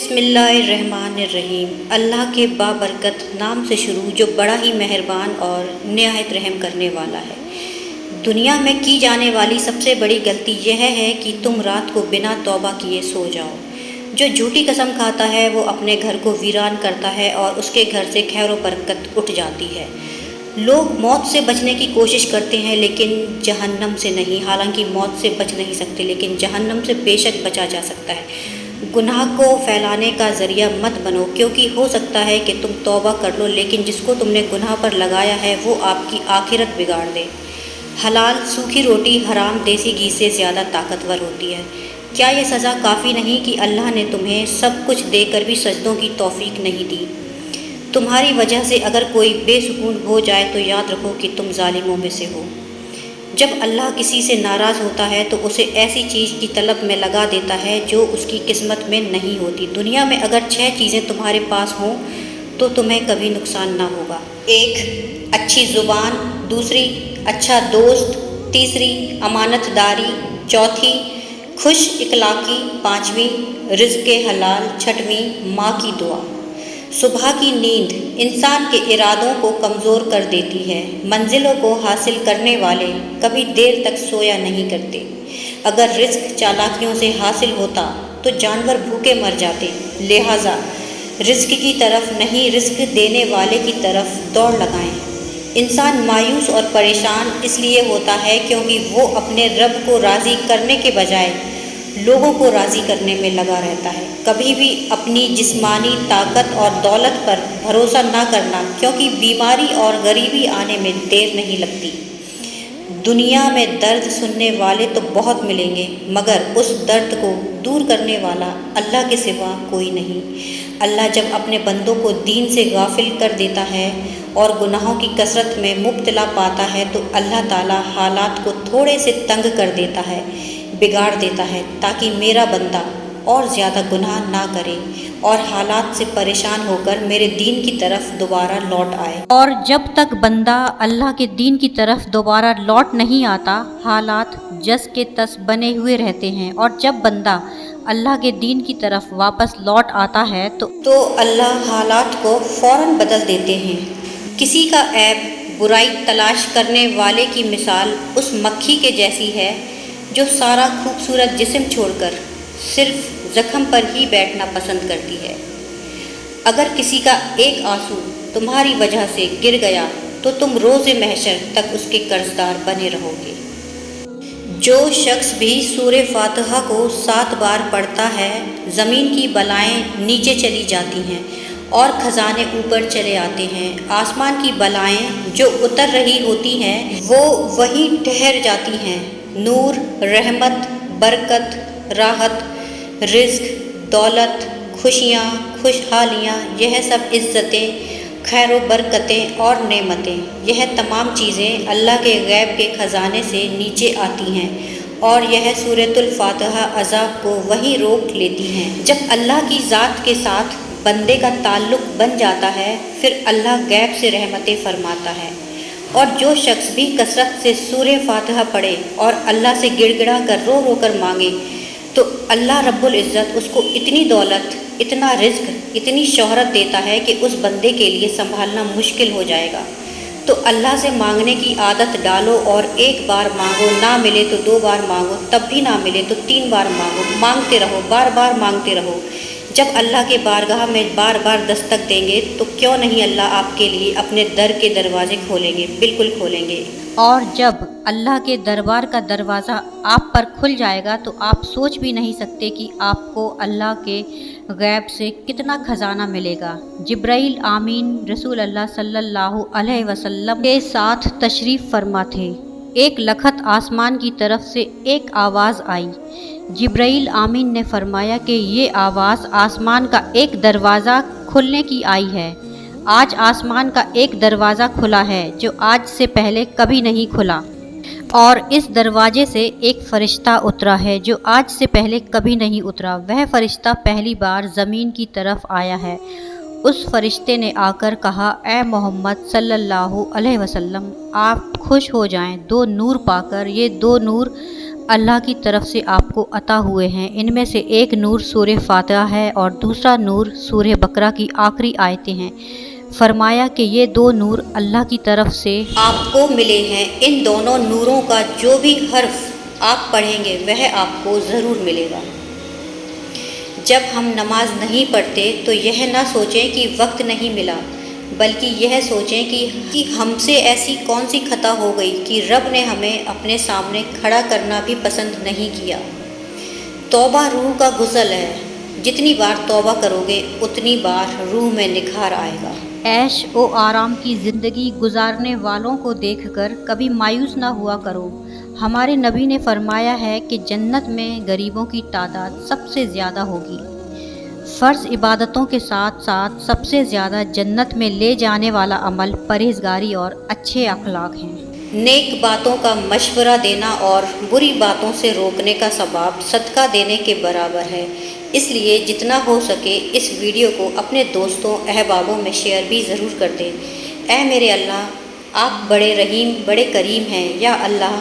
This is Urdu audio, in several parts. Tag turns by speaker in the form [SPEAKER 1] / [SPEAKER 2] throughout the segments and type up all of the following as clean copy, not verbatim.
[SPEAKER 1] بسم اللہ الرحمن الرحیم۔ اللہ کے بابرکت نام سے شروع جو بڑا ہی مہربان اور نہایت رحم کرنے والا ہے۔ دنیا میں کی جانے والی سب سے بڑی غلطی یہ ہے کہ تم رات کو بنا توبہ کیے سو جاؤ۔ جو جھوٹی قسم کھاتا ہے وہ اپنے گھر کو ویران کرتا ہے اور اس کے گھر سے خیر و برکت اٹھ جاتی ہے۔ لوگ موت سے بچنے کی کوشش کرتے ہیں لیکن جہنم سے نہیں۔ حالانکہ موت سے بچ نہیں سکتے لیکن جہنم سے بے شک بچا جا سکتا ہے۔ گناہ کو پھیلانے کا ذریعہ مت بنو، کیونکہ ہو سکتا ہے کہ تم توبہ کر لو لیکن جس کو تم نے گناہ پر لگایا ہے وہ آپ کی آخرت بگاڑ دے۔ حلال سوکھی روٹی حرام دیسی گھی سے زیادہ طاقتور ہوتی ہے۔ کیا یہ سزا کافی نہیں کہ اللہ نے تمہیں سب کچھ دے کر بھی سجدوں کی توفیق نہیں دی؟ تمہاری وجہ سے اگر کوئی بے سکون ہو جائے تو یاد رکھو کہ تم ظالموں میں سے ہو۔ جب اللہ کسی سے ناراض ہوتا ہے تو اسے ایسی چیز کی طلب میں لگا دیتا ہے جو اس کی قسمت میں نہیں ہوتی۔ دنیا میں اگر 6 چیزیں تمہارے پاس ہوں تو تمہیں کبھی نقصان نہ ہوگا۔ 1 اچھی زبان، 2 اچھا دوست، 3 امانت داری، 4 خوش اخلاقی، 5 رزق حلال، 6 ماں کی دعا۔ صبح کی نیند انسان کے ارادوں کو کمزور کر دیتی ہے۔ منزلوں کو حاصل کرنے والے کبھی دیر تک سویا نہیں کرتے۔ اگر رزق چالاکیوں سے حاصل ہوتا تو جانور بھوکے مر جاتے، لہٰذا رزق کی طرف نہیں رزق دینے والے کی طرف دوڑ لگائیں۔ انسان مایوس اور پریشان اس لیے ہوتا ہے کیونکہ وہ اپنے رب کو راضی کرنے کے بجائے لوگوں کو راضی کرنے میں لگا رہتا ہے۔ کبھی بھی اپنی جسمانی طاقت اور دولت پر بھروسہ نہ کرنا، کیونکہ بیماری اور غریبی آنے میں دیر نہیں لگتی۔ دنیا میں درد سننے والے تو بہت ملیں گے مگر اس درد کو دور کرنے والا اللہ کے سوا کوئی نہیں۔ اللہ جب اپنے بندوں کو دین سے غافل کر دیتا ہے اور گناہوں کی کثرت میں مبتلا پاتا ہے تو اللہ تعالیٰ حالات کو تھوڑے سے تنگ کر دیتا ہے، بگاڑ دیتا ہے تاکہ میرا بندہ اور زیادہ گناہ نہ کرے اور حالات سے پریشان ہو کر میرے دین کی طرف دوبارہ لوٹ آئے۔ اور جب تک بندہ اللہ کے دین کی طرف دوبارہ لوٹ نہیں آتا، حالات جس کے تس بنے ہوئے رہتے ہیں، اور جب بندہ اللہ کے دین کی طرف واپس لوٹ آتا ہے تو اللہ حالات کو فوراً بدل دیتے ہیں۔ کسی کا عیب برائی تلاش کرنے والے کی مثال اس مکھی کے جیسی ہے جو سارا خوبصورت جسم چھوڑ کر صرف زخم پر ہی بیٹھنا پسند کرتی ہے۔ اگر کسی کا ایک آنسو تمہاری وجہ سے گر گیا تو تم روز محشر تک اس کے قرضدار بنے رہو گے۔ جو شخص بھی سورہ فاتحہ کو 7 بار پڑھتا ہے، زمین کی بلائیں نیچے چلی جاتی ہیں اور خزانے اوپر چلے آتے ہیں۔ آسمان کی بلائیں جو اتر رہی ہوتی ہیں وہ وہیں ٹھہر جاتی ہیں۔ نور، رحمت، برکت، راحت، رزق، دولت، خوشیاں، خوشحالیاں، یہ سب عزتیں، خیر و برکتیں اور نعمتیں، یہ تمام چیزیں اللہ کے غیب کے خزانے سے نیچے آتی ہیں اور یہ سورۃ الفاتحہ عذاب کو وہیں روک لیتی ہیں۔ جب اللہ کی ذات کے ساتھ بندے کا تعلق بن جاتا ہے پھر اللہ غیب سے رحمتیں فرماتا ہے۔ اور جو شخص بھی کثرت سے سورہ فاتحہ پڑھے اور اللہ سے گڑ گڑا کر رو رو کر مانگے تو اللہ رب العزت اس کو اتنی دولت، اتنا رزق، اتنی شہرت دیتا ہے کہ اس بندے کے لیے سنبھالنا مشکل ہو جائے گا۔ تو اللہ سے مانگنے کی عادت ڈالو اور 1 بار مانگو، نہ ملے تو 2 بار مانگو، تب بھی نہ ملے تو 3 بار مانگو، مانگتے رہو، بار بار مانگتے رہو۔ جب اللہ کے بارگاہ میں بار بار دستک دیں گے تو کیوں نہیں اللہ آپ کے لیے اپنے در کے دروازے کھولیں گے، بالکل کھولیں گے۔ اور جب اللہ کے دربار کا دروازہ آپ پر کھل جائے گا تو آپ سوچ بھی نہیں سکتے کہ آپ کو اللہ کے غیب سے کتنا خزانہ ملے گا۔ جبرائیل آمین رسول اللہ صلی اللہ علیہ وسلم کے ساتھ تشریف فرما تھے۔ ایک لخت آسمان کی طرف سے ایک آواز آئی۔ جبرائیل آمین نے فرمایا کہ یہ آواز آسمان کا ایک دروازہ کھلنے کی آئی ہے۔ آج آسمان کا ایک دروازہ کھلا ہے جو آج سے پہلے کبھی نہیں کھلا، اور اس دروازے سے ایک فرشتہ اترا ہے جو آج سے پہلے کبھی نہیں اترا۔ وہ فرشتہ پہلی بار زمین کی طرف آیا ہے۔ اس فرشتے نے آ کر کہا، اے محمد صلی اللہ علیہ وسلم، آپ خوش ہو جائیں 2 نور پا کر۔ یہ 2 نور اللہ کی طرف سے آپ کو عطا ہوئے ہیں۔ ان میں سے ایک نور سورہ فاتحہ ہے اور دوسرا نور سورہ بقرہ کی آخری آیتیں ہیں۔ فرمایا کہ یہ دو نور اللہ کی طرف سے آپ کو ملے ہیں۔ ان دونوں نوروں کا جو بھی حرف آپ پڑھیں گے وہ آپ کو ضرور ملے گا۔ جب ہم نماز نہیں پڑھتے تو یہ نہ سوچیں کہ وقت نہیں ملا، بلکہ یہ سوچیں کہ ہم سے ایسی کون سی خطا ہو گئی کہ رب نے ہمیں اپنے سامنے کھڑا کرنا بھی پسند نہیں کیا۔ توبہ روح کا غسل ہے، جتنی بار توبہ کرو گے اتنی بار روح میں نکھار آئے گا۔ عیش و آرام کی زندگی گزارنے والوں کو دیکھ کر کبھی مایوس نہ ہوا کرو۔ ہمارے نبی نے فرمایا ہے کہ جنت میں غریبوں کی تعداد سب سے زیادہ ہوگی۔ فرض عبادتوں کے ساتھ ساتھ سب سے زیادہ جنت میں لے جانے والا عمل پرہیزگاری اور اچھے اخلاق ہیں۔ نیک باتوں کا مشورہ دینا اور بری باتوں سے روکنے کا ثواب صدقہ دینے کے برابر ہے۔ اس لیے جتنا ہو سکے اس ویڈیو کو اپنے دوستوں احبابوں میں شیئر بھی ضرور کر دیں۔ اے میرے اللہ، آپ بڑے رحیم بڑے کریم ہیں۔ یا اللہ،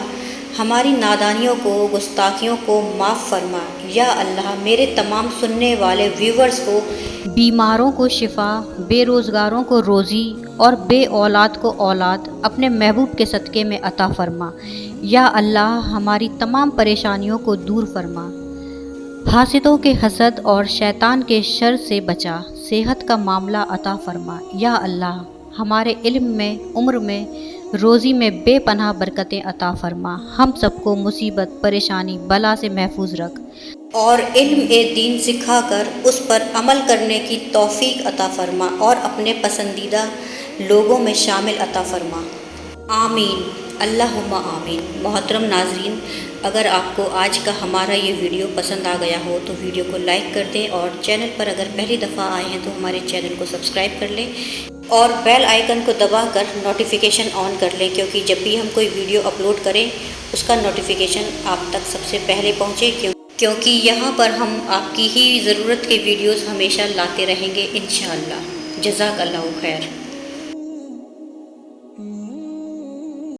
[SPEAKER 1] ہماری نادانیوں کو گستاخیوں کو معاف فرما۔ یا اللہ، میرے تمام سننے والے ویورز کو، بیماروں کو شفا، بے روزگاروں کو روزی اور بے اولاد کو اولاد اپنے محبوب کے صدقے میں عطا فرما۔ یا اللہ، ہماری تمام پریشانیوں کو دور فرما۔ حاسدوں کے حسد اور شیطان کے شر سے بچا۔ صحت کا معاملہ عطا فرما۔ یا اللہ، ہمارے علم میں، عمر میں، روزی میں بے پناہ برکتیں عطا فرما۔ ہم سب کو مصیبت، پریشانی، بلا سے محفوظ رکھ اور علم دین سکھا کر اس پر عمل کرنے کی توفیق عطا فرما اور اپنے پسندیدہ لوگوں میں شامل عطا فرما۔ آمین، اللہم آمین۔ محترم ناظرین، اگر آپ کو آج کا ہمارا یہ ویڈیو پسند آ گیا ہو تو ویڈیو کو لائک کر دیں، اور چینل پر اگر پہلی دفعہ آئے ہیں تو ہمارے چینل کو سبسکرائب کر لیں اور بیل آئیکن کو دبا کر نوٹیفیکیشن آن کر لیں، کیونکہ جب بھی ہم کوئی ویڈیو اپلوڈ کریں اس کا نوٹیفیکیشن آپ تک سب سے پہلے پہنچے، کیونکہ یہاں پر ہم آپ کی ہی ضرورت کے ویڈیوز ہمیشہ لاتے رہیں گے انشاءاللہ۔ جزاک اللہ خیر۔